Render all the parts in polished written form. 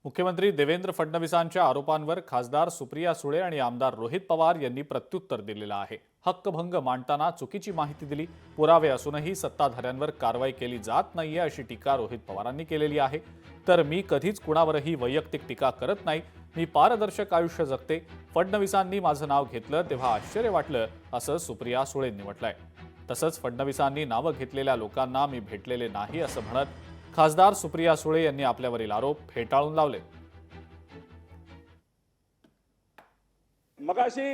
मुख्यमंत्री देवेंद्र फडणवीसांच्या आरोपांवर खासदार सुप्रिया सुळे आणि आमदार रोहित पवार यांनी प्रत्युत्तर दिलेलं आहे। हक्कभंग मांडताना चुकीची माहिती दिली, पुरावे असूनही सत्ताधाऱ्यांवर कारवाई केली जात नाहीये अशी टीका रोहित पवारांनी केलेली आहे। तर मी कधीच कुणावरही वैयक्तिक टीका करत नाही, मी पारदर्शक आयुष्य जगते। फडणवीसांनी माझं नाव घेतलं तेव्हा आश्चर्य वाटलं असं सुप्रिया सुळेंनी म्हटलंय। तसंच फडणवीसांनी नावं घेतलेल्या लोकांना मी भेटलेले नाही असं म्हणत खासदार सुप्रिया सुळे यांनी आपल्यावरील आरोप फेटाळून लावले। मगाशी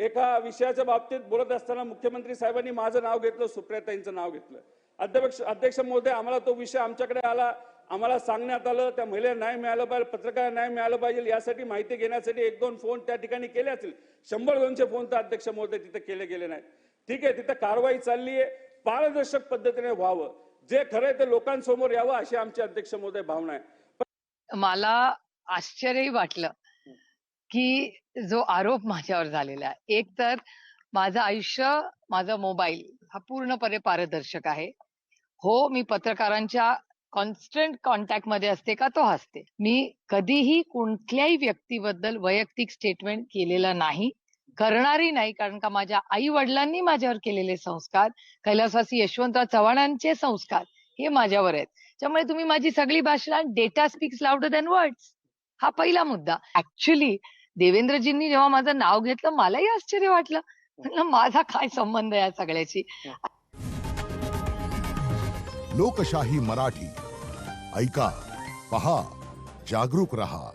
एका विषयाच्या बाबतीत बोलत असताना मुख्यमंत्री साहेबांनी माझं नाव घेतलं, सुप्रियाताईंचं नाव घेतलं। अध्यक्ष महोदय, आम्हाला तो विषय आमच्याकडे आला, आम्हाला सांगण्यात आलं त्या महिलेला न्याय मिळाला पाहिजे, पत्रकारांना न्याय मिळाला पाहिजे, यासाठी माहिती घेण्यासाठी 1-2 फोन त्या ठिकाणी केले असतील। 100-200 फोन तर अध्यक्ष महोदय तिथे केले गेले नाहीत। ठीक आहे, तिथे कारवाई चालली आहे, पारदर्शक पद्धतीने व्हावं, जे खरंय ते लोकांसमोर यावं अशी आमची अध्यक्ष महोदय भावना आहे। मला आश्चर्यही वाटलं की जो आरोप माझ्यावर झालेला आहे, एक तर माझं आयुष्य, माझा मोबाईल हा पूर्णपणे पारदर्शक आहे। हो, मी पत्रकारांच्या कॉन्स्टंट कॉन्टॅक्ट मध्ये असते का, तो असते। मी कधीही कुठल्याही व्यक्तीबद्दल वैयक्तिक स्टेटमेंट केलेलं नाही, करणारही नाही, कारण का माझ्या आई वडिलांनी माझ्यावर केलेले संस्कार, कैलासवासी यशवंतराव चव्हाणांचे संस्कार हे माझ्यावर आहेत। त्यामुळे तुम्ही माझी सगळी भाषा, data speaks louder than words, हा पहिला मुद्दा। ऍक्च्युली देवेंद्रजींनी जेव्हा माझं नाव घेतलं, मलाही आश्चर्य वाटलं, म्हणलं माझा काय संबंध या सगळ्याची। लोकशाही मराठी ऐका, पहा, जागरूक रहा।